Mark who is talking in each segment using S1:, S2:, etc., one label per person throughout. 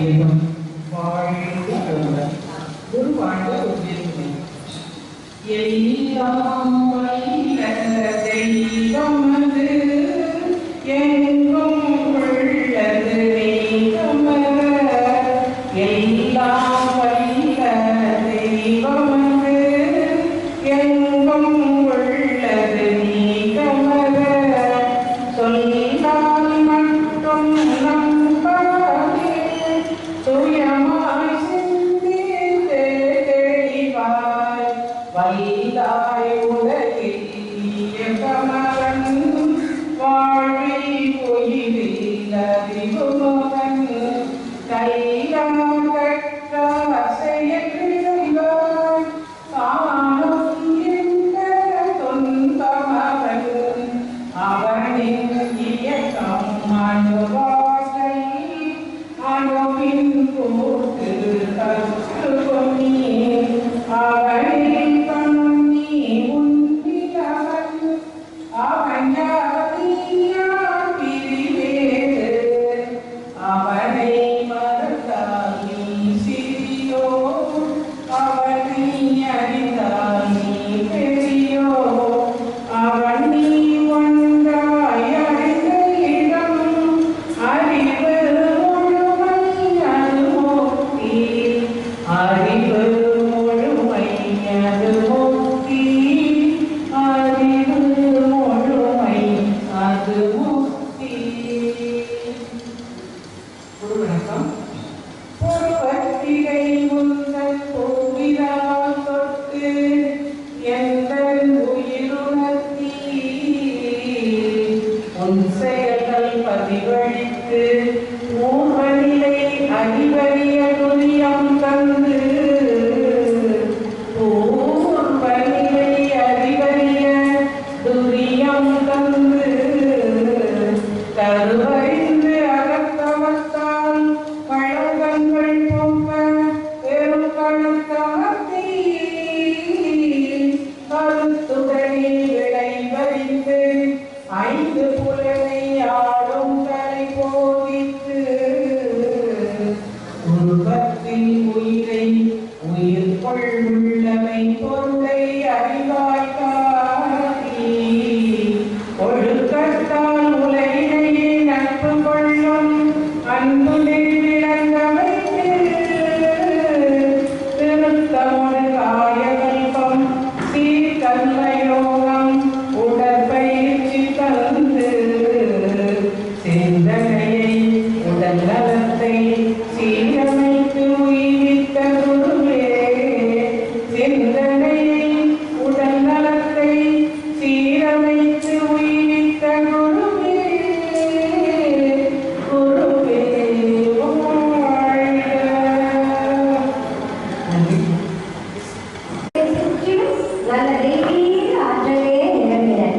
S1: வையகம் வாழ்க வளமுடன். குரு வாழ்க உயர்வு. எல்லாம் வல்ல தெய்வமது எங்கும் உள்ளது நீக்கமர. எல்லாம் வல்ல தெய்வமது எங்கும் உள்ளது நீக்கமர. சொல்லால் மட்டும் நம்பாதே சுயமாய் சிந்தித்தே தெளிவாய் வல்லாய் உலகில் கமலன் வாழ்வில் உயிரில் அறிவுமகன் கையாகற்ற செயல்வாய் காணும் என்ற தொன்பமவன் அவனின் இயக்கம் அணுவாற்றல் அணுவின் கூட்டு கற்றுக்கொண்டே அவனில் கண்ணி உன்னிலவன் அவன் யாதியான் பிரிவேது அவனை மறந்தால் நீ சிறியோ அவனை அறிந்தால் நீ பெரியோ அவன் நீ ஒன்றாய் அறிந்த இடம் அறிவு முழுமை அது முக்தி அறிவு முழுமை அது முக்தி அறிவு முழுமை அது முக்தி. குரு வணக்கம். பொறுப்பத்திகை முந்தன் பூவினால் தொட்டு எந்தன் உயிருணர்த்தி உன் செயல்கள் பதிவழித்து ஊர்வநிலை அறிவறிய துரியம் தந்து ஊர்வநிலை அறிவறிய துரியம் தந்து கருவறிந்து அகத்தவத்தால் கழகங்கள் போக்க பெரும் கழுத்தமர்த்தி கருத்துகளில் விளைவறிந்து ஐந்து புலனை ஆடும் கலை போதித்து உருவத்தின் உயிரை உயிர் கொள்ளுள்ளமை பொருளை அறிவாய் காட்டி ஒழுக்கத்தால் உலகினையே நட்பு கொள்ளும் அன்புடன் விளங்க வைத்து திருத்தமொரு காயகல்பம் சீர்கர்மயோகம் உடற்பயிற்சி தந்து சிந்தனையை உடல் நலத்தை சீரமைத்து உயிரித்த குருவே. சிந்தனையை உடல் நலத்தை சீரமைத்து உயிரித்த குருவே. குருவே வாழ்க.
S2: நல்ல தெய்வீக ஆற்றலே நிரம்பினர்.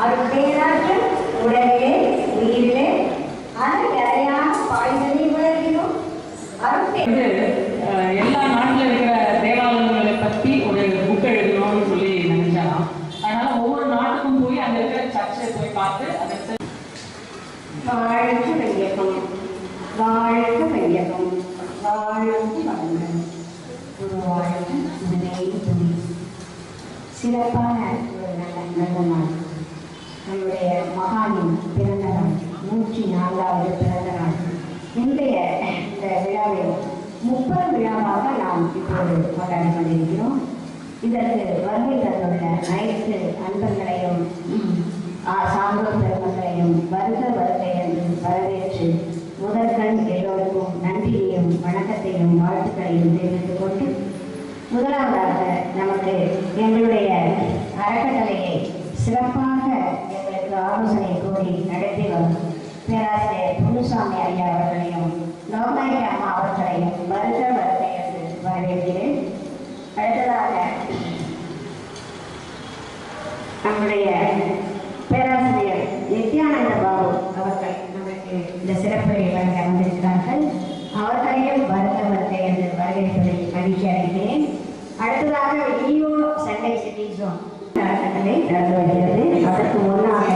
S2: அருட்பேராற்றல் உடலிலே உயிரிலே அனைத்தையான பாய்தலை உலகிலும்
S1: எல்லா நாட்டில் இருக்கிற தேவாலயங்களை பற்றி ஒரு புக் எழுதணும்னு சொல்லி நினைச்சாலாம். அதனால ஒவ்வொரு நாட்டுக்கும் போய் அங்க இருக்கிற சர்ச்சை போய் பார்த்து அதை
S2: வாழ்க வையகம் வாழ்க வையகம் வாழ்க வளங்கள் உருவாழ்க உடனே துணி. சிறப்பான ஒரு நல்ல நாள். நம்முடைய மகானின் பிறந்த நாள் 104வது பிறந்த நாள். இன்றைய இந்த விழாவில் 30 விழாவாக நாம் இப்போது கொண்டாடி கொண்டிருக்கிறோம். இதற்கு வருகை தந்துள்ள அனைத்து அன்பர்களையும் சான்றோர் பெருமக்களையும் வருக வருகை என்று வரவேற்று முதற்கண் எல்லோருக்கும் நன்றியையும் வணக்கத்தையும் வாழ்த்துக்களையும் தெரிவித்துக் கொண்டு முதலாவதாக நமக்கு எங்களுடைய அறக்கட்டளையை சிறப்பாக எங்களுக்கு ஆலோசனை கூறி நடத்தி வரும் பேராசிரியர் பொன்னுசாமி ஐயா அவர்களையும் லோகநாயகி அம்மா அவர்களையும் வருக வருகை என்று வரவேற்கிறேன். அடுத்ததாக நம்முடைய பேராசிரியர் நித்யானந்த பாபு அவர்கள் நமக்கு இந்த சிறப்புரை வழங்க வந்திருக்கிறார்கள். அவர்களையும் வருக வருகை என்று வரவேற்பதை மகிழ்ச்சி அடைகிறேன். அடுத்ததாக இஓ சென்னை சிட்டி ஜோன் அறக்கட்டளை நடந்து வருகிறது. அதற்கு முன்னாக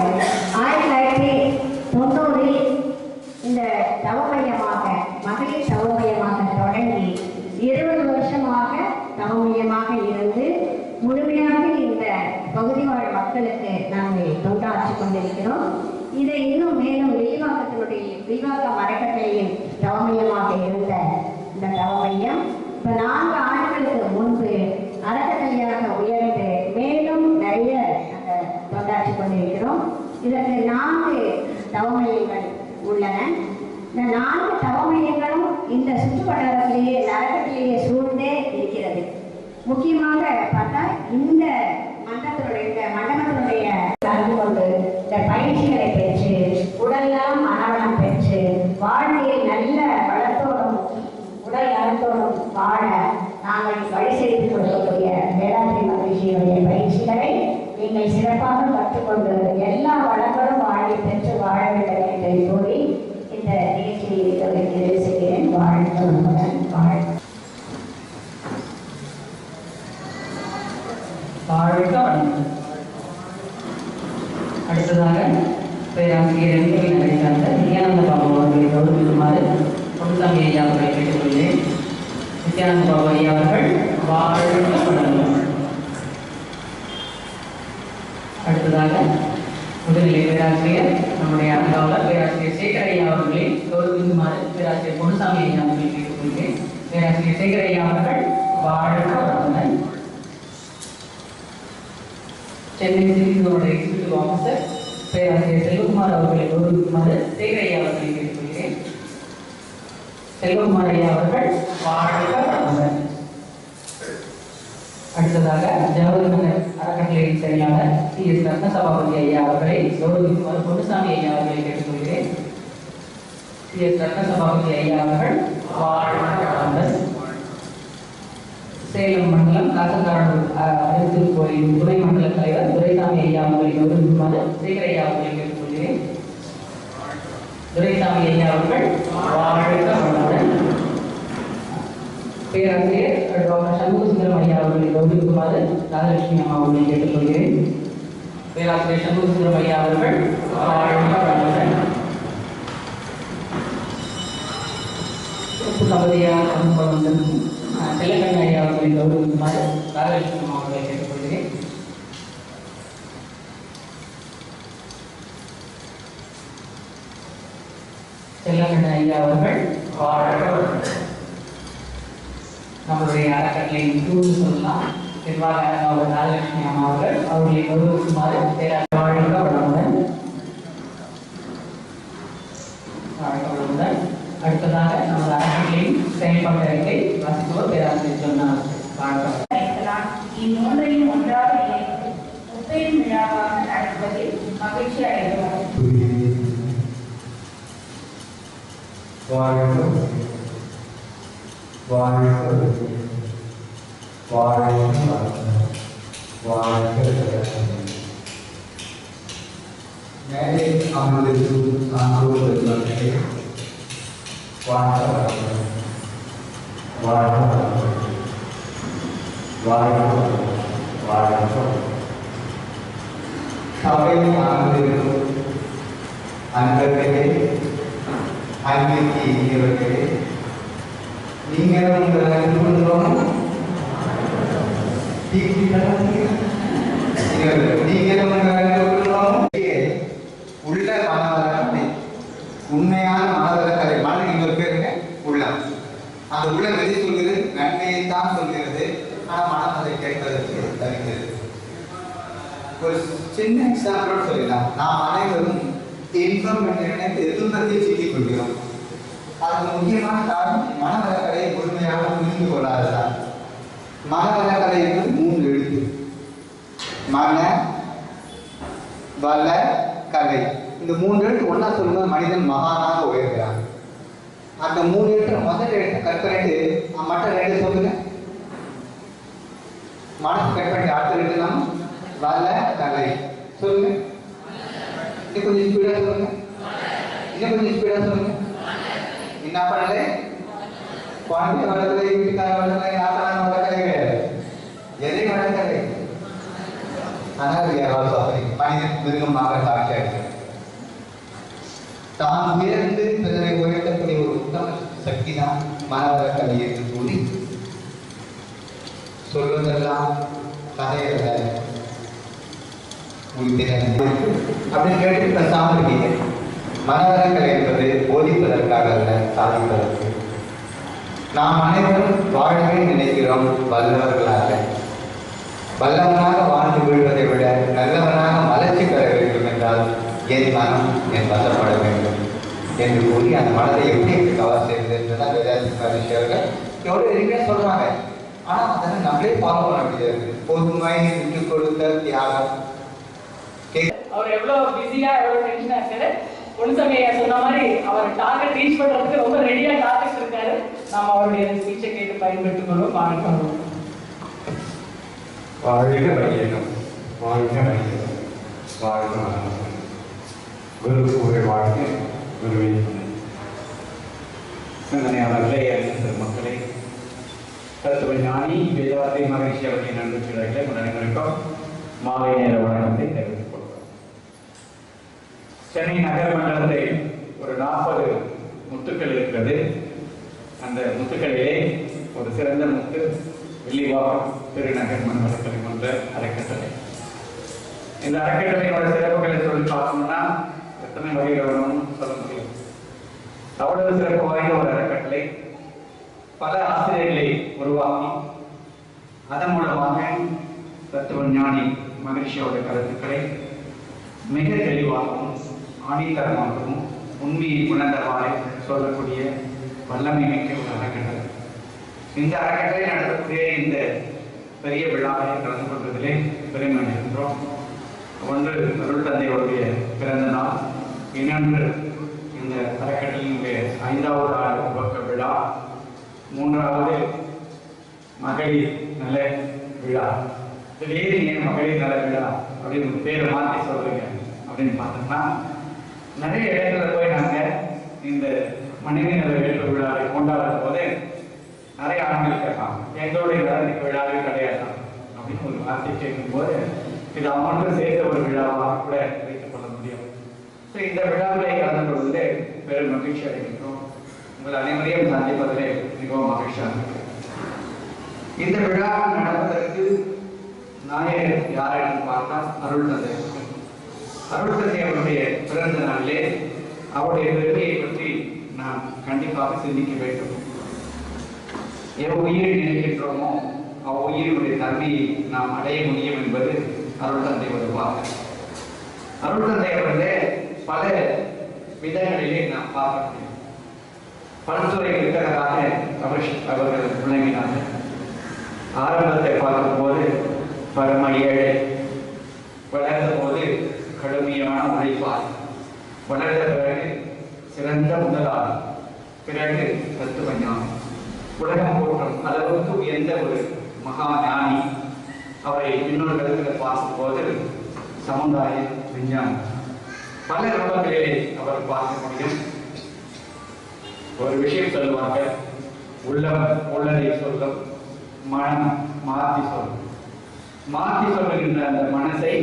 S2: 1990 இந்த தவமையமாக மகளிர் தவமையமாக தொடங்கி 20 வருஷமாக தவமையமாக இருந்து முழுமையாக இந்த பகுதி வாழ் மக்களுக்கு நாங்கள் தொண்டாற்றி கொண்டிருக்கிறோம். இதை இன்னும் மேலும் விரிவாக்கம் அறக்கட்டளையின் தவமையமாக இருந்த இந்த தவமையம் இப்போ 4 ஆண்டுகளுக்கு முன்பு அறக்கட்டளையாக உயர்ந்து மேலும் நிறைய நாங்கள் தொண்டாற்றி கொண்டிருக்கிறோம். இதற்கு 4 தவமையங்கள் உள்ளன. இந்த 4 தவமையங்களும் இந்த சுற்று வட்டாரத்திலேயே அறக்கட்டளையே சூழ்ந்தே இருக்கிறது. முக்கியமாக பார்த்தா இந்த மண்டபத்தினுடைய கலந்து கொண்டு இந்த பயிற்சிகளை பெற்று உடல்நலம் மனவளம் பெற்று வாழ்க்கையில் நல்ல வளத்தோடும் உடல் நலத்தோடும் வாழ நாங்கள் வழி செய்து கொடுக்கக்கூடிய வேளாண்மை மகிழ்ச்சியுடைய பயிற்சிகளை நீங்கள் சிறப்பாக கற்றுக்கொண்டு எல்லா வளங்களும் வாழி பெற்று வாழ வேண்டும் என்று கூறி இந்த நிகழ்ச்சியை நிறைவு செய்கிறேன். வாழ்க வளமுடன்.
S1: வாழ்க வளமுடன். அடுத்ததாக பேராசிரியர் எம்கேவி நகை நித்யானந்த பாபு அவர்களை கௌரவிக்குமாறு பொன்சாமி ஐயா அவர்களை கேட்டுக்கொள்கிறேன். நித்யானந்த பாபு ஐயா அவர்கள் வாழ்க வளமுடன். அடுத்ததாக முதுநிலை பேராசிரியர் நம்முடைய அன்பாளர் பேராசிரியர் சேகர் ஐயா அவர்களை கௌரவிக்குமாறு பேராசிரியர் பொன்சாமி ஐயா அவர்களை கேட்டுக்கொள்கிறேன். பேராசிரியர் சேகர் ஐயா அவர்கள் வாழ்க வளமுடன். சென்னை சிறிதோட எக்ஸிக்யூட்டிவ் ஆஃபீஸர் பேராசிரியர் செல்வகுமார் அவர்களை கௌரவிக்குமாறு சேகர் ஐயா அவர்களை கேட்டுக்கொள்கிறேன். செல்வகுமார் ஐயா அவர்கள் வாழ்க வளமுடன். அடுத்ததாக ஜவஹர்நகர் அறக்கட்டளையின் செயலாளர் CS ரத்னசபாபதி ஐயா அவர்களை கௌரவிக்குமாறு பொன்னுசாமி ஐயா அவர்களை கேட்டுக்கொள்கிறேன். CS ரத்னசபாபதி ஐயா அவர்கள் வாழ்க வளமுடன். சேலம் மண்டலம் காசக்காரனூர் திருக்கோயில் துணை மண்டல தலைவர் துரைசாமி ஐயா அவர்களை கௌரவிக்குமாறு சேகர் ஐயா அவர்களை கேட்டுக்கொள்கிறேன். துரைசாமி ஐயா அவர்கள் வாழ்க வளமுடன். பேராசிரியர் டாக்டர் சண்முகசுந்தரம் ஐயா அவர்களை கௌரவிக்குமாறு ராஜலட்சுமி அம்மா அவர்களை கேட்டுக்கொள்கிறேன். பேராசிரியர் சண்முகசுந்தரம் ஐயா அவர்கள் வாழ்க வளமுடன். தம்பதியார் அனுபவம் செல்லக்கண்ண ஐயா அவர்களை கௌரவிக்குமாறு ராஜலட்சுமி அம்மா அவர்களை கேட்டுக்கொள்கிறேன். செல்லக்கண்ண ஐயா அவர்கள் வாழ்க வளமுடன். நம்மளுடைய அறக்கட்டளையின் டூன்னு சொல்லலாம் நிர்வாக அவர் ராஜலட்சுமி அம்மா அவர்கள் அவர்களை கௌரவிக்குமாறு வாழ்க வளமுடன். வாழ்க வளமுடன். அடுத்ததாக நமது அறக்கட்டளையின் செயல்பாட்டு அறிக்கை வாசிப்பவர் பேராசிரியர் சொன்னார்.
S2: இம்மூன்றையும் ஒன்றாக இணைத்து முப்பெரும் விழாவாக நடத்துவதில் மகிழ்ச்சி அடைகிறோம்.
S3: மேலே அமர்ந்திருக்கும் சான்றோர் பெருமக்களே, வாழ்க வளமுடன். வாழ்க வளமுடன். வாழ்க வளமுடன். வாழ்க வளமுடன். சபையில் அமர்ந்திருக்கும் அன்பர்களே, அன்பிற்கு இனியவர்களே, நீங்களும் உங்கள் அன்புள்ளோம் உள்ள மனவளக்கலை, உண்மையான மனவளக்கலை. மனம் இன்னொரு பேருங்க உள்ளம். அந்த உள்ளம் எதை சொல்கிறது? நன்மையை தான் சொல்கிறது. ஆனால் மனம் அதை கேட்பதற்கு தருகிறது. ஒரு சின்ன எக்ஸாம்பிள் சொல்லலாம். நாம் அனைவரும் இன்பம் என்று நினைத்து துன்பத்தில் சிக்கிக் கொள்கிறோம். அதுக்கு முக்கியமான காரணம் மனவளக்கலையை முழுமையாக புரிந்து கொள்ளாததான். மனவளக்கலை என்பது 3 எழுத்து. மன வள கலை. இந்த 3 எழுத்து ஒன்னா சொல்லும்போது மனிதன் மகானாக உயர்கிறான். அந்த 3 எழுத்து முதல் எழுத்து கற்பனை மற்ற 2 சொல்லுங்க. மனசு கற்பனை அடுத்த 2 நம்ம வள கலை சொல்லுங்க. இன்னும் கொஞ்சம் ஸ்பீடா சொல்லுங்க. இன்னும் கொஞ்சம் ஸ்பீடா சொல்லுங்க. என்ன பண்ணல? குழந்தை வளர்க்கலை, வீட்டுக்கார வளர்க்கலை, ஆத்தான வளர்க்கலை கிடையாது. எதை வளர்க்கலை? மனிதன் மிருகமாக காட்சி அளிக்கிறது. தான் உயர்ந்து பிறரை உயர்த்தக்கூடிய பற்றிதான் மனவளக்கலை என்று கூறி சொல்வதெல்லாம் கதைகளை அப்படின்னு கேட்டு பேசாமல் இருக்கீங்க. மனவளக்கலை என்பது போதிப்பதற்காக அல்ல, சாதிப்பதற்கு. நாம் அனைவரும் வாழவே நினைக்கிறோம் வல்லவர்களாக. வல்லவனாக வாழ்ந்து விழுவதை விட நல்லவனாக வளர்ச்சி பெற வேண்டும் என்றால் என் மனம் என் வசப்பட வேண்டும் என்று கூறி அந்த மனதை எப்படி கவர் செய்வது என்றுதான் வேதாசிரியர்கள் எவ்வளோ எளிமையாக சொல்றாங்க. ஆனால் அதனை நம்மளே ஃபாலோ பண்ண முடியாது. பொதுமை, விட்டு கொடுத்த தியாகம்.
S1: அவர் எவ்வளவு பிஸியா எவ்வளவு டென்ஷனா இருக்காரு. பொன்னுசாமி சொன்ன மாதிரி அவர் டார்கெட் ரீச் பண்றதுக்கு ரொம்ப ரெடியா டார்கெட் இருக்காரு. நாம் அவருடைய ஸ்பீச்சை கேட்டு பயன்பெற்றுக் கொள்வோம். வணக்கம்.
S4: வாழ்க வையகம், வாழ்க வையகம், வாழ்க வளமுடன். குரு புகழ் வாழ்க, குருவின் சிந்தனையாளர்களே, அறிஞர் மக்களே, தத்துவ ஞானி வேதாந்தி மகரிஷி அவர்களின் அன்பு பிள்ளைகளை அனைவருக்கும் மாலை நேர வணக்கத்தை தெரிவித்துக் கொள்கிறோம். சென்னை நகர் மண்டலத்தில் ஒரு 40 முத்துக்கள் இருக்கிறது. அந்த முத்துக்களிலே ஒரு சிறந்த முத்து வில்லிவாக்கம் திருநகர் மண்டல கலைமன்ற அறக்கட்டளை. இந்த அறக்கட்டளையோட சிறப்புகளை சொல்லி பார்த்தோம்னா எத்தனை வகைகள் வேணும்னு சொல்ல முடியும். அவ்வளவு சிறப்பு வாய்ந்த ஒரு அறக்கட்டளை. பல ஆசிரியர்களை உருவாக்கி அதன் மூலமாக தத்துவ ஞானி மகரிஷியோட கருத்துக்களை மிக தெளிவாகவும் ஆணித்தரமாகவும் உண்மையை உணர்ந்தவாறு சொல்லக்கூடிய வல்லமை மிக்க ஒரு அறக்கட்டளை. இந்த அறக்கட்டளை நடத்தக்கூடிய இந்த பெரிய விழாவை கலந்து கொள்வதிலே பெருமை அடைகின்றோம். ஒன்று அருள் தந்தையுடைய பிறந்த நாள், இன்னொன்று இந்த அறக்கட்டளையினுடைய 5வது ஆண்டு துவக்க விழா, 3வது மகளிர் நல விழா. திடீர்னு ஏன் மகளிர் நல விழா அப்படின்னு பேரை மாற்றி சொல்றீங்க அப்படின்னு பார்த்தோம்னா, நிறைய இடத்துல போய் நாங்கள் இந்த மனித நல விழாவை கொண்டாடும் போது நிறைய ஆண்கள் கேட்பாங்க, எங்களுடைய வேலைக்கு விழாவே கிடையாது அப்படின்னு ஒரு வார்த்தை கேட்கும்போது இது அவங்களும் சேர்த்த ஒரு விழாவாக கூட வைத்துக் கொள்ள முடியும். ஸோ இந்த விழாவிலே கலந்து கொள்வதிலே பெரும் மகிழ்ச்சி அடைகின்றோம். உங்கள் அனைவரையும் சந்திப்பதிலே மிகவும் மகிழ்ச்சியாக இருக்கு. இந்த விழா நடப்பதற்கு நாயகர் யார் என்று பார்த்தால் அருள் தந்தை. அருள் தந்தை அவருடைய பிறந்த நாளிலே அவருடைய பெருமையை பற்றி நாம் கண்டிப்பாக சிந்திக்க வேண்டும். உயிரை நினைக்கின்றோமோ அவ்வுயிரினுடைய தன்மையை நாம் அடைய முடியும் என்பது அருள் தந்தை வருவாங்க. அருள் தந்தை அவர்களே பல விதங்களிலே நாம் பார்க்க முடியும். பல்துறை வித்தகராக அவர்கள் விளங்கினார்கள். ஆரம்பத்தை பார்க்கும்போது பரம ஏழை, வளர்ந்த போது கடுமையான உழைப்பார், வளர்ந்த பிறகு சிறந்த முதலாளி, பிறகு தத்துவ ஞானி, உலகம் போற்றும் அளவுக்கு உயர்ந்த ஒரு மகா ஞானி. அவரை இன்னொரு இடத்தில் பார்க்கும்போது சமுதாய விஞ்ஞானி. பல ரூபங்களிலே அவர் பார்க்க முடியும். ஒரு விஷயம் சொல்லுவார்கள், உள்ளம் உள்ளதை சொல்லும், மனம் மாற்றி சொல்லும். மாற்றி சொல்லுகின்ற அந்த மனசை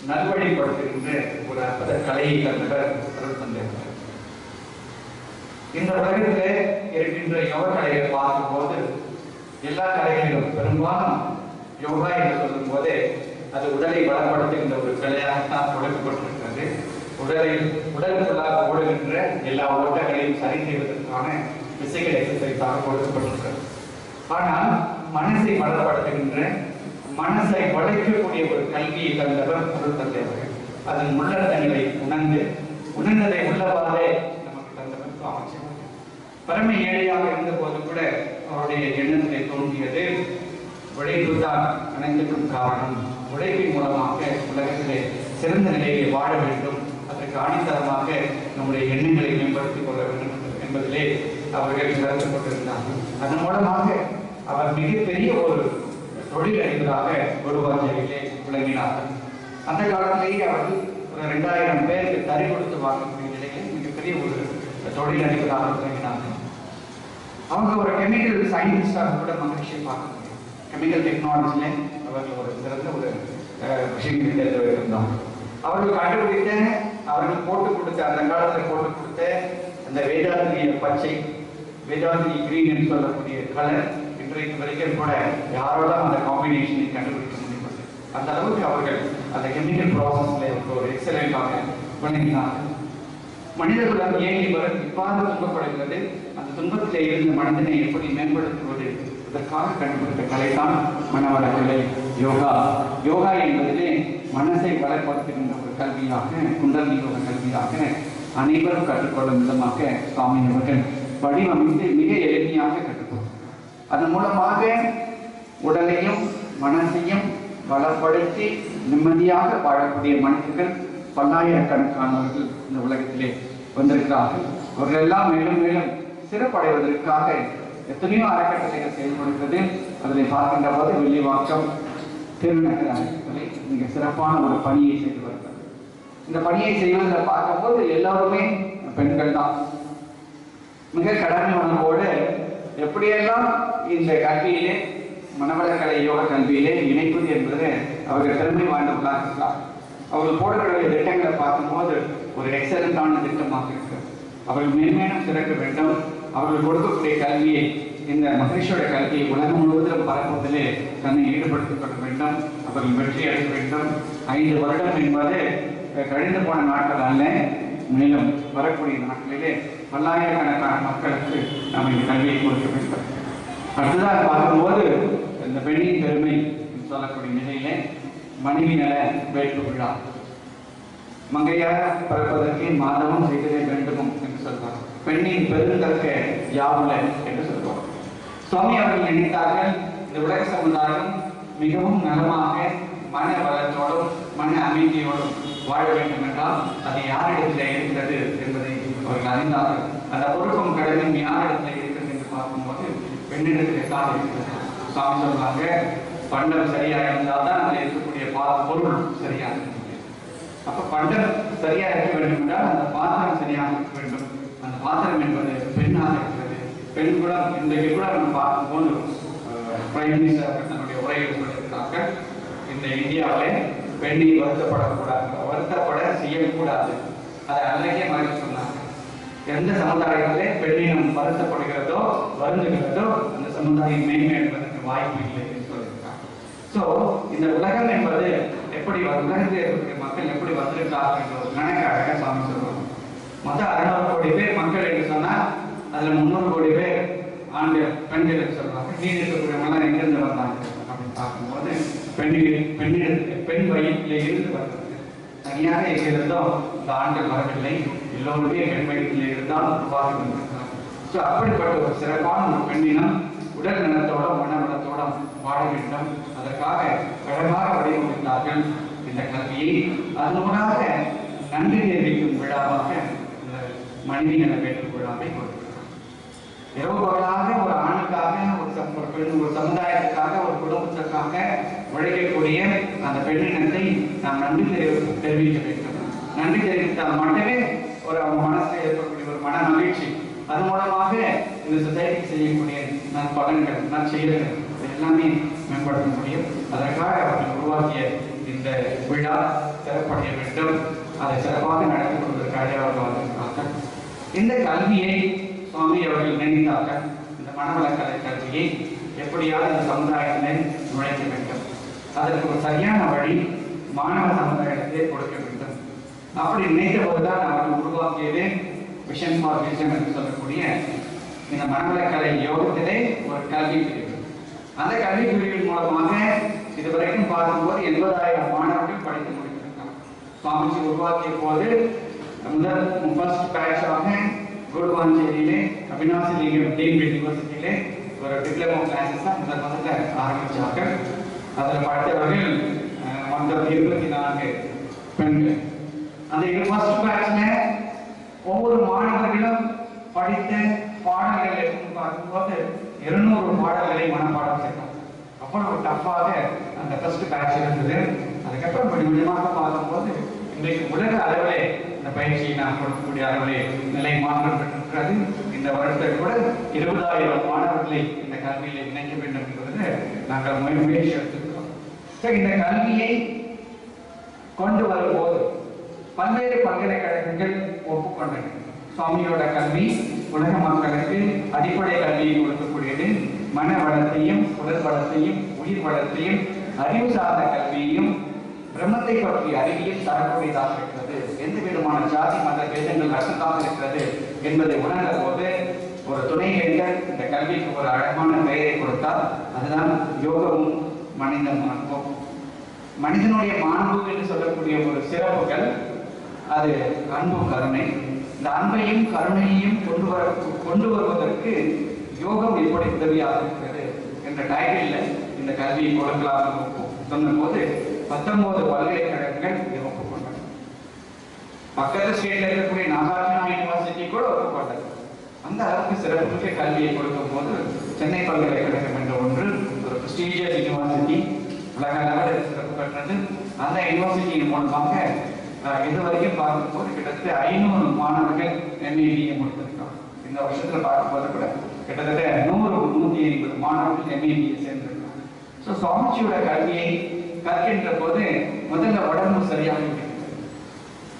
S4: நல்வழிப்படுத்துகின்ற ஒரு அற்புத கலையை தந்தவர் அருள் தந்தை. இந்த உலகத்திலே இருக்கின்ற யோக கலைகளை பார்க்கும் போது எல்லா கலைகளிலும் பெரும்பாலும் யோகா என்று சொல்லும் போதே அது உடலை பலப்படுத்துகின்ற ஒரு கலையாகத்தான் கொடுக்கப்பட்டிருக்கிறது. உடலுக்குள்ளாக ஓடுகின்ற எல்லா ஓட்டங்களையும் சரி செய்வதற்கான பிசிக்கல் எக்ஸசைஸாக கொடுக்கப்பட்டிருக்கிறது. ஆனால் மனசை பலப்படுத்துகின்ற, மனசை வளைக்கக்கூடிய ஒரு கல்வியை தந்தவர் அருள் தந்தை அவர்கள். அதன் உள்ளர்த்தங்களை உணர்ந்ததை உள்ளவாறே நமக்கு தந்தவர் அமைச்சர். பரம ஏழையாக இருந்த போது கூட அவருடைய எண்ணத்திலே தோன்றியது, உழைப்புதான் அனைத்துக்கும் காரணம், உழைப்பின் மூலமாக உலகத்திலே சிறந்த நிலையை வாழ வேண்டும், அதற்கு அடித்தளமாக நம்முடைய எண்ணங்களை மேம்படுத்திக் கொள்ள வேண்டும் என்பதிலே அவர்கள் கருத்து கொண்டிருந்தார்கள். அதன் மூலமாக அவர் மிகப்பெரிய ஒரு தொழிலதிபராக குருவாஞ்சலிலே விளங்கினார்கள். அந்த காலத்திலேயே அவர்கள் ஒரு 2000 பேருக்கு தறி கொடுத்து வாங்கக்கூடிய நிலையில் மிகப்பெரிய ஒரு தொழிலதிபராக விளங்கினார்கள். அவங்க ஒரு கெமிக்கல் சயின்டிஸ்டாக கூட மகிழ்ச்சியை பார்க்க முடியும். கெமிக்கல் டெக்னாலஜியிலே அவர்கள் ஒரு சிறந்த ஒரு விஷயங்களை தெரிந்து வைத்திருந்தாங்க. அவர்கள் கண்டுபிடித்த, அவர்கள் போட்டு கொடுத்த, அந்த காலத்தில் போட்டு கொடுத்த அந்த வேதாந்திரிய பச்சை வேதாந்தி கிரீன் என்று சொல்லக்கூடிய கலர் இன்றைக்கு வரைக்கும் கூட யாரோடும் அந்த காம்பினேஷனை கண்டுபிடிக்க முடியவில்லை. அந்த அளவுக்கு அவர்கள் அந்த கெமிக்கல் ப்ராசஸ்ல ஒரு எக்ஸலண்டாக பண்ணியிருந்தார்கள். மனிதர்களும் ஏன் இவ்வாறு துன்பப்படுகிறது, அந்த துன்பத்திலே இருந்த மனிதனை எப்படி மேம்படுத்துவது, இதற்காக கண்டுபிடித்த கலைதான் மனவளக்கலை யோகா. யோகா என்பதிலே மனசை வளப்படுத்துகின்ற ஒரு கல்வியாக, குண்டலினி யோக கல்வியாக அனைவரும் கற்றுக்கொள்ளும் விதமாக சுவாமி அவர்கள் வடிவமைத்து மிக எளிமையாக கற்றுக்கொள்ளும். அதன் மூலமாக உடலையும் மனசையும் வளப்படுத்தி நிம்மதியாக வாழக்கூடிய மனிதர்கள் பல்லாயிரக்கணக்கானவர்கள் இந்த உலகத்திலே வந்திருக்கிறார்கள். அவர்கள் எல்லாம் மேலும் மேலும் சிறப்படைவதற்காக எத்தனையோ அறக்கட்டளைகள் செயல்படுகிறது. அதில் பார்க்கின்ற போது வில்லிவாக்கம் திருநகர் அறக்கட்டளை மிக சிறப்பான ஒரு பணியை செய்து வருகிறது. இந்த பணியை செய்வதில் பார்க்கும்போது எல்லோருமே பெண்கள் தான். மிக கடமை உணர்வோடு எப்படியெல்லாம் இந்த கல்வியிலே மனவளக்கலை யோக கல்வியிலே இணைப்பது என்பது அவர்கள் திறமை வாய்ந்தவர்களாக இருக்கிறார். அவர்கள் போடக்கூடிய திட்டங்களை பார்க்கும்போது ஒரு எக்ஸலண்டான திட்டமாக இருக்கிறது. அவர்கள் மேன்மேலும் சிறக்க வேண்டும். அவர்கள் கொடுக்கக்கூடிய கல்வியை, இந்த மகரிஷியோட கல்வியை உலகம் முழுவதும் பரப்புவதிலே தன்னை ஈடுபடுத்திக் கொள்ள வேண்டும். அவர்கள் வெற்றி அடைய வேண்டும். 5 வருடம் என்பது கழிந்து போன நாட்கள் அல்ல, மேலும் வரக்கூடிய நாட்களிலே பல்லாயிரக்கணக்கான மக்களுக்கு நாம் இந்த கல்வியை கொடுக்க வேண்டும். அடுத்ததாக பார்க்கும்போது இந்த பெண்ணின் பெருமை சொல்லக்கூடிய நிலையிலே மனைவி நல வேட்பு விழா, மங்கையாக பிறப்பதற்கு மாதமும் செய்ததே வேண்டுமும் என்று சொல்வார். பெண்ணின் பெருந்தற்க யாவுல என்று சொல்வார். சுவாமி அவர்கள் நினைத்தார்கள் இந்த உலக சமுதாயம் மிகவும் நலமாக மன வளத்தோடும் மன அமைதியோடும் வாழ வேண்டும் என்றால் அது யாரிடத்தில் இருக்கிறது என்பதை அவர்கள் அறிந்தார்கள். அந்த பொறுப்பும் கடமையும் யாரிடத்தில் இருக்கிறது என்று பார்க்கும்போது பெண்ணிடத்தில் தான் இருக்கிறது. சுவாமி சொல்வாங்க, பண்டம் சரியாக இருந்தால் தான் அதில் இருக்கக்கூடிய பொருள் சரியாக இருக்க முடியும். அப்ப பண்டம் சரியாக இருக்க வேண்டும் என்றால் அந்த பாத்திரம் சரியாக இருக்க வேண்டும். அந்த பாத்திரம் என்பது பெண்ணாக இருக்கிறது. பெண் கூட இன்றைக்கு கூட நம்ம பார்க்கும்போது பிரைம் மினிஸ்டர் நம்முடைய உரையில் சொல்லியிருக்கிறார்கள், இந்த இந்தியாவிலே பெண்ணை வருத்தப்பட செய்யக்கூடாது. அதை அன்றைக்கே மறைக்க சொன்னாங்க. எந்த சமுதாயத்திலே பெண்ணினம் வருத்தப்படுகிறதோ வருந்துகிறதோ அந்த சமுதாயம் மேன்மை என்பதற்கு வாய்ப்பு இல்லை என்று சொல்லியிருக்காங்க. ஸோ இந்த உலகம் என்பது எப்படி உலகத்தில் இருக்கக்கூடிய மக்கள் எப்படி வந்திருக்கிறார்கள் என்ற ஒரு கணக்கு அழகாக சாமி சொல்லுவாங்க. மொத்தம் 600 கோடி பேர் மக்கள் என்று சொன்னால் அதுல 300 கோடி பேர் ஆண்கள் பெண்கள் என்று சொல்றாங்க. நீர் இருக்கக்கூடியவங்களாம் எங்கிருந்து வந்தாங்க அப்படின்னு பார்க்கும்போது பெண் வயிற்றிலே இருந்து வந்தது. தனியாக எங்கிருந்தோ இந்த ஆண்கள் வரவில்லை, எல்லோருமே பெண் வயிற்றிலே இருந்தால் உருவாகி வந்திருக்கிறார். ஸோ அப்படிப்பட்ட ஒரு சிறப்பான ஒரு பெண்ணினம் உடல் நலத்தோட மன வளத்தோட வாழ வேண்டும். அதற்காக அழகாக வடிவமைத்தார்கள் இந்த கல்வியை. அதனூடாக நன்றி தெரிவிக்கும் விழாவாக இந்த மனைவி நல வேட்பு விழாவை கொடுக்கிறார். இரவு பகலாக ஒரு ஆணுக்காக ஒரு பெண் ஒரு சமுதாயத்துக்காக ஒரு குடும்பத்திற்காக உழைக்கக்கூடிய அந்த பெண்ணினத்தை நாம் நன்றி தெரிவிக்க வேண்டும். நன்றி தெரிவித்தால் மட்டுமே ஒரு அவங்க மனசில் ஏற்படக்கூடிய ஒரு மன மகிழ்ச்சி, அது மூலமாக இந்த சொசைட்டி செய்யக்கூடிய நற்பலன்கள் நற்செயல்கள் எல்லாமே மேம்படுத்த முடியும். அதற்காக அவர்கள் உருவாக்கிய இந்த விழா சிறப்படைய வேண்டும். அதை சிறப்பாக நடத்தி கொள்வதற்காக அவர்கள் வந்திருக்கிறார்கள். இந்த கல்வியை சுவாமி அவர்கள் நினைத்தார்கள். இந்த மனவளக்கலை கல்வியை எப்படியாவது இந்த சமுதாயத்தினை நுழைக்க வேண்டும். அதற்கு ஒரு சரியான வழி மாணவ சமுதாயத்தை கொடுக்க வேண்டும். அப்படி நினைத்த போதுதான் அவர்கள் உருவாக்கியது விஷன் ஃபார் விஷன் என்று சொல்லக்கூடிய இந்த மனவளக்கலை யோகத்திலே ஒரு கல்வி பிரிவு. அந்த கல்வி பிரிவின் மூலமாக இதுவரைக்கும் பார்க்கும்போது 80,000 மாணவர்கள் படித்து முடித்திருக்கிறார். சுவாமிஜி உருவாக்கிய போது முதல் ஃபர்ஸ்ட் பேட்சாக குருவாஞ்சேரியிலே அவினாசி லிங்கம் டீம்டு யூனிவர்சிட்டியிலே ஒரு டிப்ளமோ கிளாஸஸ் தான் முதல்ல ஆரம்பிச்சாங்க. அதில் படித்தவர்கள் மொத்தம் 24 பெண்கள். அந்த ஃபர்ஸ்ட் பேட்ச்ல ஒவ்வொரு மாணவர்களும் படித்த பாடல்கள் எப்படி பார்க்கும்போது 200 பாடல்களை மனப்பாடம் செய்யணும். அவ்வளவு டஃப்பாக அந்த ஃபர்ஸ்ட் பேட்ச் இருந்தது. அதுக்கப்புறம் கொஞ்சமாக பார்க்கும்போது இன்றைக்கு உலக அளவிலே இந்த பயிற்சியை நாம் கொடுக்கக்கூடிய அளவிலே நிலை மாற்றம் பெற்றிருக்கிறது. இந்த வருடத்தில் கூட 20,000 மாணவர்களை இந்த கல்வியில் இணைக்க வேண்டும் என்பது நாங்கள் முயற்சி எடுத்திருக்கிறோம். இந்த கல்வியை கொண்டு வரும்போது பல்வேறு பல்கலைக்கழகங்கள் ஒப்புக்கொண்டன. சுவாமியோட கல்வி உலக மக்களுக்கு அடிப்படை கல்வியை கொடுக்கக்கூடியது. மன வளத்தையும் உடல் வளத்தையும் உயிர் வளத்தையும் அறிவு சார்ந்த கல்வியையும் பிரம்மத்தை பற்றிய அறிவியும் தரக்கூடியதாக இருக்கிறது. எந்த விதமான ஜாதி மத பேதங்கள் அர்த்தமாக இருக்கிறது என்பதை உணர்ந்த போது ஒரு துணைவேந்தர் இந்த கல்விக்கு ஒரு அழகான பெயரை கொடுத்தால் அதுதான் யோகமும் மனித மாண்பும். மனிதனுடைய மாண்பு என்று சொல்லக்கூடிய ஒரு சிறப்புகள் அது அன்பு கருணை. இந்த அன்பையும் கருணையையும் கொண்டு வருவதற்கு யோகம் எப்படி உதவியாக இருக்கிறது என்ற டைட்டில் இந்த கல்வியை கொடுக்கலாம் சொன்ன போது 19 பல்கலைக்கழகங்கள் இதை ஒப்புக்கொண்டன. பக்கத்து ஸ்டேட்ல இருக்கக்கூடிய நாகார்ஜுனா யூனிவர்சிட்டி கூட ஒப்புக்கொண்டது. அந்த அளவுக்கு சிறப்புமிக்க கல்வியை கொடுக்கும் போது சென்னை பல்கலைக்கழகம் என்ற ஒன்று ஒரு பிரஸ்டீஜியஸ் யூனிவர்சிட்டி, உலக அளவில் சிறப்பு பெற்றது. அந்த யூனிவர்சிட்டியின் மூலமாக இதுவரைக்கும் பார்க்கும்போது கிட்டத்தட்ட 500 மாணவர்கள் MABA முடித்திருக்காங்க. இந்த வருஷத்துல பார்க்கும்போது கூட கிட்டத்தட்ட 100-150 மாணவர்கள் MABA சேர்ந்திருக்காங்க. ஸோ சுவாமிஜியோட கல்வியை கற்கின்ற போது முதல்ல உடம்பு சரியாக இருக்கிறது.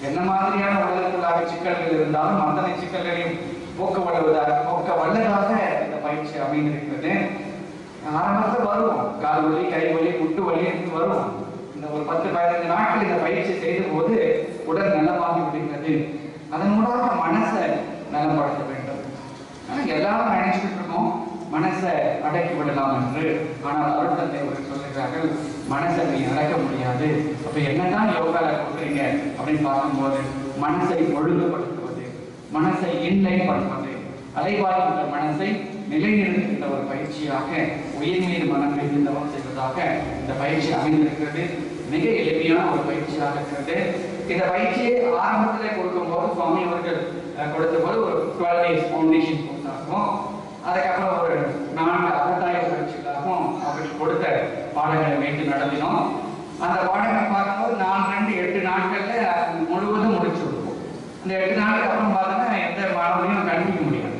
S4: என்ன மாதிரியான உடலுக்குள்ளாக சிக்கல்கள் இருந்தாலும் அத்தனை சிக்கல்களையும் போக்க வல்லதாக இந்த பயிற்சி அமைந்திருக்கிறது. ஆரம்பத்தில் வருவோம், கால் வலி, கை வலி, முட்டு வலி என்று வருவோம். இந்த ஒரு 10-15 நாட்கள் இந்த பயிற்சி செய்த போது உடல் நலமாகி விடுகிறது. அதன் மூலமாக மனசை நலப்படுத்த வேண்டும். எல்லாரும் நினைச்சுட்டு இருக்கோம் மனசை அடக்கி விடலாம் என்று. ஆனால் அருட்தந்தை அவர்கள் சொல்லுகிறார்கள், மனசை நீ அடக்க முடியாது. அப்ப என்னதான் யோகால கொடுக்குறீங்க அப்படின்னு பார்க்கும்போது மனசை ஒழுங்குபடுத்துவது, மனசை இன்லைப்படுத்துவது, அலைவாய்கின்ற மனசை நிலைநிறுத்துகின்ற ஒரு பயிற்சியாக உயிர் மீது மனம் தவம் செய்வதாக இந்த பயிற்சி அமைந்திருக்கிறது. மிக எளிமையான ஒரு பயிற்சியாக இருக்கிறது. இந்த பயிற்சியை ஆரம்பத்தில் கொடுக்கும்போது சுவாமி அவர்கள் கொடுத்த போது ஒரு 12 days ஃபவுண்டேஷன் கோர்ஸாகவும், அதுக்கப்புறம் ஒரு 4 அகத்தாய பயிற்சிகளாகவும் அவர்கள் கொடுத்த பாடங்களை வைத்து நடத்தினோம். அந்த பாடங்களை பார்க்கும்போது 4-8 நாட்கள்ல முழுவதும் முடிச்சு விடுவோம். அந்த 8 நாளுக்கு அப்புறம் பார்த்தோன்னா எந்த மாணவரையும் கண்டுபிடிக்க முடியாது.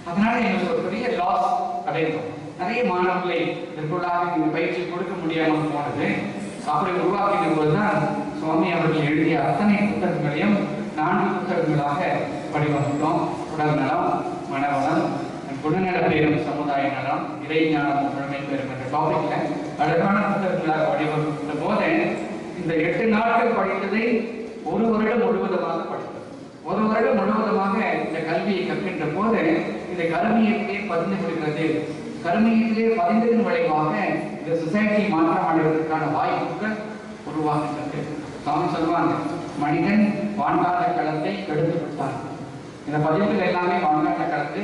S4: அதனால எங்களுக்கு ஒரு பெரிய லாஸ் அடைந்தோம். நிறைய மாணவர்களை இதற்குள்ளாக இந்த பயிற்சி கொடுக்க முடியாமல் போனது. அப்படி உருவாக்கின போதுதான் சுவாமி அவர்கள் எழுதிய அத்தனை புத்தகங்களையும் 4 புத்தகங்களாக வடிவமைத்தோம். உடல் நலம், மனவளம், குணநல பேரும் சமுதாய நலம், இறை ஞானம் முழுமை பெறும் என்ற டாபிக்ல அழகான புத்தகங்களாக வடிவமைத்த போது இந்த 8 நாட்கள் படித்ததை 1 வருடம் முழுவதுமாக படித்தோம். 1 வருடம் முழுவதுமாக இந்த கல்வியை கற்கின்ற போது இந்த கருமையிலே பதிந்து விடுகிறது. கருமையிலே பதிந்ததன் விளைவாக இந்த சொசைட்டி மாற்றம் அடைவதற்கான வாய்ப்புகள் உருவாகின்றது. சாமி சொல்லுவாங்க, மனிதன் வான்கால களத்தை கெடுத்து விட்டார். இந்த பதிவுகள் எல்லாமே வான்கால களத்தை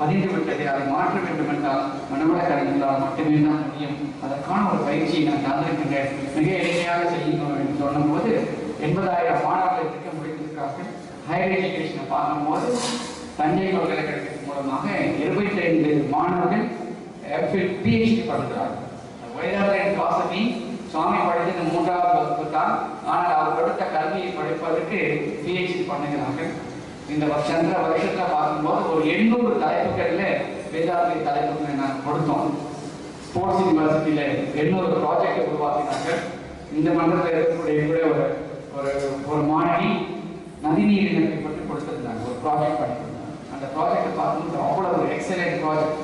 S4: பதிந்து விட்டது. அதை மாற்ற வேண்டும் என்றால் மனவள கல்விகளால் மட்டுமே தான் முடியும். அதற்கான ஒரு பயிற்சியை நான் தந்திருக்கின்றேன். மிக எளிமையாக செய்யணும் என்று சொன்ன போது 80,000 மாணவர்களை திட்ட முடித்திருக்கிறார்கள். ஹையர் எஜுகேஷனை பார்க்கும்போது தஞ்சை பல்கலைக்கழகத்தின் மூலமாக 25 மாணவர்கள் PhD பண்ணுறார்கள். வாசகி சுவாமி படித்தது 3வது வகுப்பு தான். ஆனால் அவர் கொடுத்த கல்வியை படிப்பதற்கு PhD பண்ணுகிறார்கள். இந்த வருஷத்துல பார்க்கும்போது ஒரு 800 தலைப்புகள்ல வேதாந்தி தலைப்புகளை நாங்கள் கொடுத்தோம். ஸ்போர்ட்ஸ் யூனிவர்சிட்டியில 800 ப்ராஜெக்ட் உருவாக்கினார்கள். இந்த மன்றத்தில் இருக்கக்கூடிய ஒரு மாணவி நதிநீர் இனத்தை பற்றி கொடுத்திருந்தாங்க, ஒரு ப்ராஜெக்ட் பண்ணியிருந்தாங்க. அந்த ப்ராஜெக்டை பார்க்கும்போது அவ்வளோ ஒரு எக்ஸலண்ட் ப்ராஜெக்ட்.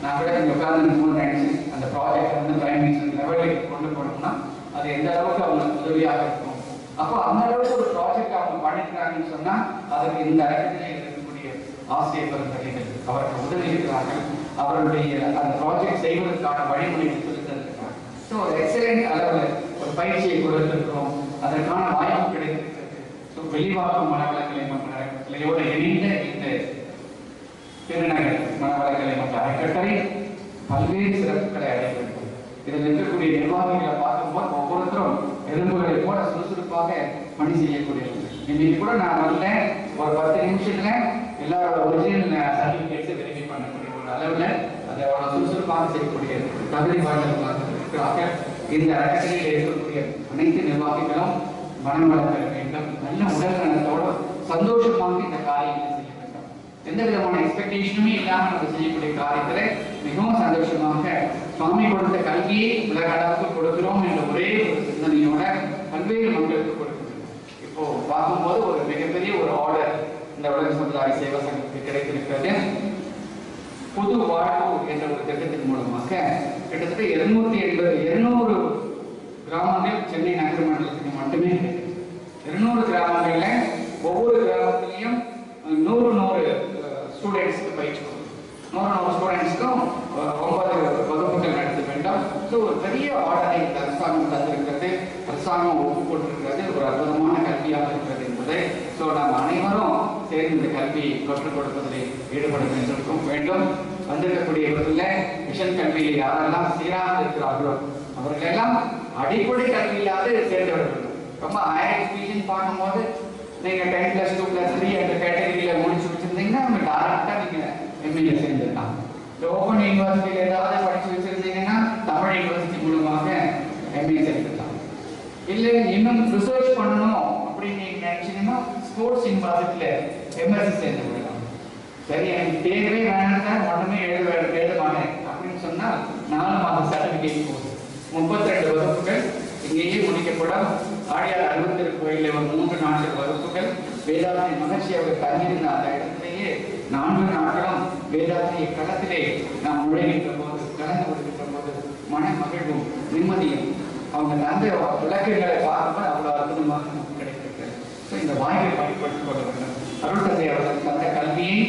S4: நான் கூட இங்கே உட்கார்ந்து நினைச்சு அந்த ப்ராஜெக்ட் வந்து பிரைம் மினிஸ்டர் லெவலுக்கு கொண்டு போனோம்னா அது எந்த அளவுக்கு அவங்களுக்கு உதவியாக இருக்கும். அப்போ அந்த அளவுக்கு ஒரு ப்ராஜெக்ட் அவங்க பண்ணிருக்காங்கன்னு சொன்னா அதுக்கு இந்த அறக்கட்டளையில் இருக்கக்கூடிய ஆசிரியர் பெருந்தகைகள் அவர்கள் உதவி இருக்கிறார்கள். அவர்களுடைய அந்த ப்ராஜெக்ட் செய்வதற்கான வழிமுறைகள் சொல்லி தந்திருக்கிறாங்க. ஸோ ஒரு எக்ஸலண்ட் அளவில் ஒரு பயிற்சியை கொடுத்திருக்கிறோம். அதற்கான வாய்ப்பு கிடைத்திருக்கிறது. ஸோ வெளிவாக்கும் மனவளக்கலை மன்றங்களோடு இணைந்த இந்த திருநகர் மனவளக்கலை மன்ற அறக்கட்டளை பல்வேறு சிறப்புகளை அடைய வேண்டும். இதில் இருக்கக்கூடிய நிர்வாகிகளை பார்க்கும்போது ஒவ்வொருத்தரும் எலும்புகளை போல சுறுசுறுப்பாக பணி செய்யக்கூடியவர்கள். இன்னைக்கு கூட நான் வரல, ஒரு 10 நிமிஷத்துல எல்லாரோட ஒரிஜினல் சர்டிபிகேட்ஸை வெரிஃபை பண்ணக்கூடிய ஒரு அளவில் அதை அவ்வளோ சுறுசுறுப்பாக செய்யக்கூடிய தகுதி வாய்ந்தவர்களாக இருக்கிறார்கள். இந்த அறக்கட்டளையில் இருக்கக்கூடிய அனைத்து நிர்வாகிகளும் மனம் வளர்க்க வேண்டும். நல்ல உடல் நலத்தோடு சந்தோஷமாக இந்த காரியங்களை செய்ய வேண்டும். எந்த விதமான எக்ஸ்பெக்டேஷனுமே இல்லாமல் நம்ம செய்யக்கூடிய காரியத்தில் மிகவும் சந்தோஷமாக சுவாமி கொடுத்த கல்வியை உலக அளவுக்கு கொடுக்கிறோம் என்ற ஒரே ஒரு சிந்தனையோட பல்வேறு மக்களுக்கு கொடுக்கிறோம். இப்போ பார்க்கும்போது ஒரு மிகப்பெரிய ஒரு ஆர்டர் இந்த உலக சமுதாய சேவா சங்கத்துக்கு கிடைத்திருக்கிறது. புது வாழ்வு என்ற ஒரு திட்டத்தின் மூலமாக கிட்டத்தட்ட 200 கிராமங்கள் சென்னை நகர மண்டலத்துக்கு மட்டுமே 200 கிராமங்கள்ல ஒவ்வொரு கிராமத்திலையும் 100 ஸ்டூடெண்ட்ஸ்க்கு பயிற்சி 100 ஸ்டூடெண்ட்ஸ்க்கும் 9 வகுப்புகள் நடத்த வேண்டும். ஸோ ஒரு பெரிய ஆர்டரை இந்த அரசாங்கம் தந்திருக்கிறது, அரசாங்கம் ஒப்புக்கொண்டிருக்கிறது. ஒரு அற்புதமான கல்வியாக இருக்கிறது என்பதை ஸோ நாம் அனைவரும் சேர்ந்து இந்த கல்வியை கற்றுக் கொடுப்பதில் ஈடுபட வேண்டும். வந்திருக்கக்கூடியவர்களில் மிஷன் கல்வியில் யாரெல்லாம் சீராக இருக்கிறார்களோ அவர்களெல்லாம் அடிப்படை கல்வியில்லாது சேர்ந்து விட வேண்டும். ரொம்ப ஹையர் எஜுகேஷன் பார்க்கும்போது நீங்கள் 10+2+3 என்ற கேட்டகரியில் முடிச்சு வச்சிருந்தீங்கன்னா அவங்க டைரக்டாக நீங்கள் எம்ஏல சேர்ந்துருக்காங்க. இந்த ஓப்பன் யூனிவர்சிட்டியில் ஏதாவது படிச்சு வச்சிருந்தீங்கன்னா தமிழ் யூனிவர்சிட்டி மூலமாக எம்ஏ சேர்ந்துருக்காங்க. இல்லை இன்னும் ரிசர்ச் பண்ணணும் அப்படின்னு நீங்கள் நினைச்சீங்கன்னா ஸ்போர்ட்ஸ் யூனிவர்சிட்டியில் எம்எஸ்சி சேர்ந்து விடலாம். சரி, எனக்கு தேர்வே வேணாம், ஒன்றுமே எழுத மாட்டேன் அப்படின்னு சொன்னால் 4 மாத சர்டிஃபிகேட் கோர்ஸ் 32 வகுப்புகள் இங்கேயே முடிக்கப்படும். ஆடியார் அறுபத்திரு கோயிலில் ஒரு 3 நாட்கள் வகுப்புகள். வேதாத்திரி மகிழ்ச்சி அவர் தங்கியிருந்த அந்த இடத்திலேயே 4 நாட்களும் வேதாத்திரிய களத்திலே நாம் நுழைகின்ற போது கலந்து கொடுக்கின்ற போது மன மகிழ்வும் நிம்மதியும் அவங்க அந்த விளக்குகளை பார்க்கும்போது அவ்வளோ அற்புதமாக நமக்கு கிடைக்கிறது. ஸோ இந்த வாய்ப்பை பயன்படுத்திக் கொள்ள வேண்டும். அருள் தந்தை அவர்கள் தந்த கல்வியை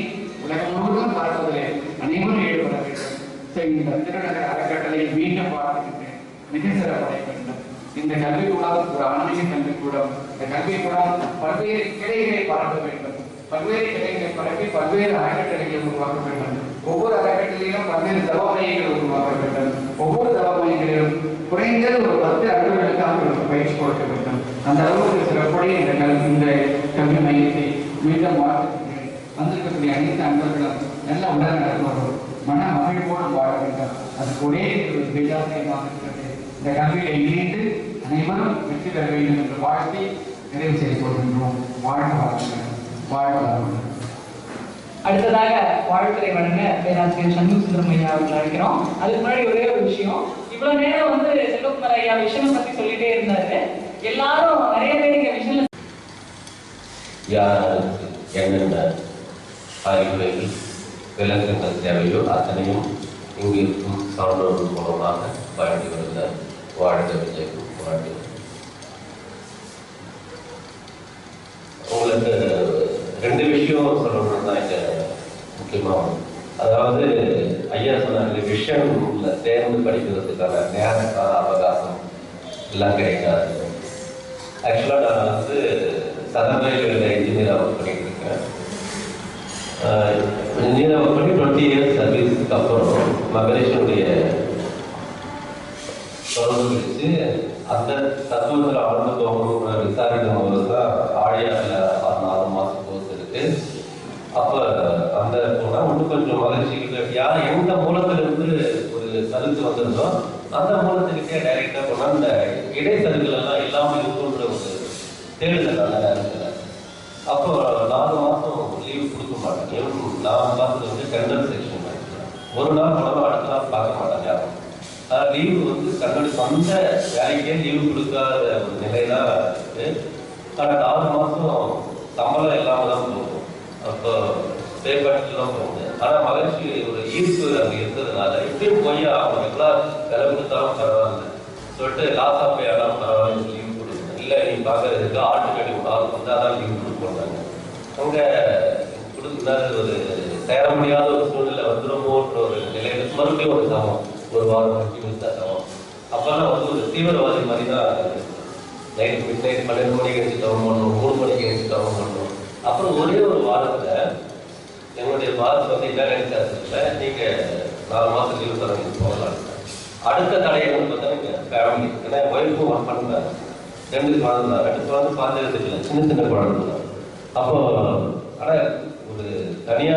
S4: உலகம் முழுவதும் பார்ப்பதிலே அனைவரும் ஈடுபட வேண்டும். ஸோ இந்த திருநகர் அறக்கட்டளை மீண்டும் பார்க்கின்றேன், மிக சிறப்படைய வேண்டும். இந்த கல்விக்கூடம் ஒரு ஆன்மீக கல்விக்கூடம். இந்த கல்விக்கூடம் பல்வேறு கிளைகளை பரப்ப வேண்டும். பல்வேறு கிளைகளை பரப்பி பல்வேறு அறக்கட்டளைகளை உருவாக்க வேண்டும். ஒவ்வொரு அறக்கட்டளையிலும் பல்வேறு தவ மையங்களை உருவாக்க வேண்டும். ஒவ்வொரு தவ மையங்களிலும் குறைந்தது ஒரு 10 அலுவலர்களுக்கு அவர்களுக்கு பயிற்சி கொடுக்க வேண்டும். அந்த அளவுக்கு சிறப்புடைய இந்த கல்வி மையத்தை மீண்டும் வாழ்த்துகிறேன். வந்திருக்கக்கூடிய அனைத்து அன்பர்களும் நல்ல உடல் நடத்துவார்கள், மன மகிழ்வோடு வாழ வேண்டும். அதுக்கு ஒரே ஒரு வேதாத்தியமாக இருக்கிறது. இந்த கல்வியை இணைந்து அனைவரும் வெற்றி பெற வேண்டும் என்று வாழ்த்தி நிறைவு செய்து கொள்கின்றோம். வாழ்க.
S1: அடுத்ததாக வாழ்த்துறை வழங்க பேராசிரியர் சண்முக சுந்தரம் ஐயா அவர்கள் அழைக்கிறோம். அதுக்கு முன்னாடி ஒரே ஒரு விஷயம், இவ்வளவு நேரம் செல்வகுமார் ஐயா விஷயம் பத்தி சொல்லிட்டே இருந்தாரு. எல்லாரும் நிறைய பேர் இங்க விஷயம்
S5: யாருக்கு என்னென்ன அறிவுரைகள் விளக்கங்கள் தேவையோ அத்தனையும் இங்கு இருக்கும் சான்றோர்கள் மூலமாக வழங்கி வருகிறார். வாழ்க விஜய், வாழ்க. உங்களுக்கு 2 விஷயம் சொல்லணும்னு தான் இங்க முக்கியமாக. அதாவது ஐயா சொன்னாங்க, விஷயம்ல தேர்ந்து படிக்கிறதுக்கான நேரக்கான அவகாசம் எல்லாம் கிடைக்காது. ஆக்சுவலாக நான் சதமேல இன்ஜினியராக ஒர்க் பண்ணிட்டு இருக்கேன். இன்ஜினியராக ஒர்க் பண்ணி 20 இயர்ஸ் சர்வீஸுக்கு அப்புறம் மகரேஷனுடைய தொடர்பு பிடிச்சு அந்த தத்துவத்தில் ஆழ்ந்து போகணும் விசாரிக்கும் போது தான் ஆழியாரில் 4 மாதம் கோர்ஸ் இருக்கு. அப்போ அந்த போனால் இன்னும் கொஞ்சம் மகிழ்ச்சிக்கு யார் எந்த மூலத்திலிருந்து ஒரு கருத்து வந்திருந்தோ அந்த மூலத்துக்கிட்டே டைரெக்டாக போனால் இந்த இடைச்சலுகள் எல்லாம் இல்லாமல் இருக்குன்ற ஒரு தேடுதல் அந்த நேரத்தில். அப்போ 4 மாதம் லீவு கொடுக்க மாட்டாங்க. நான் பார்த்தது டெண்டர் செக்ஷன் ஒரு நாள் போனாலும் அடுத்த நாள் பார்க்க மாட்டாங்க யாரும். லீவு தன்னுடைய சொந்த வேலைக்கே லீவு கொடுக்காத ஒரு நிலைதான் இருக்கு. ஆனால் 4 மாதம் சம்பளம் இல்லாமல் தான் போகும். அப்போ பேப்பர்லாம் போகுது. ஆனால் மகிழ்ச்சி ஒரு ஈர்ப்பு அங்கே இருந்ததுனால இப்படியும் போய் அவங்க எல்லாம் விலை கொடுத்தாலும் பரவாயில்ல சொல்லிட்டு லாஸ் ஆஃப் பே ஆனாலும் பரவாயில்ல லீவு கொடுக்கணும். இல்லை நீ பார்க்கறதுக்கு ஆல்டர்னேட்டிவ் நாள் அதான் லீவு கொடுப்பாங்க. அங்கே கொடுக்குறது ஒரு சேர முடியாத ஒரு சூழ்நிலை வந்துடுமோன்ற ஒரு நிலையில மறுபடியும் ஒரு சமம், ஒரு வாரம் கண்டினியூஸாக சமம். அப்போல்லாம் ஒரு தீவிரவாதி மாதிரி தான் நைட் மிட் நைட் 12 மணிக்கு எழுந்து தவம் பண்ணணும், 3 மணிக்கு எழுந்து தவம் பண்ணணும். அப்புறம் ஒரே ஒரு வாரத்தில் என்னுடைய பாஸ் என்ன நினைச்சாரு, நீங்கள் 4 மாதம் லீவு தரணும் போகலாம். அடுத்த தடையை பார்த்தா நீங்கள் ஃபேமிலி, ஏன்னா ஒய்ஃபும் ஒர்க் பண்ணுறாங்க, 2 குழந்தை தான், 2 குழந்தை பார்த்துக்கிறதுக்கு இல்லை, சின்ன குழந்தை தான். அப்போ ஆனால் ஒரு தனியாக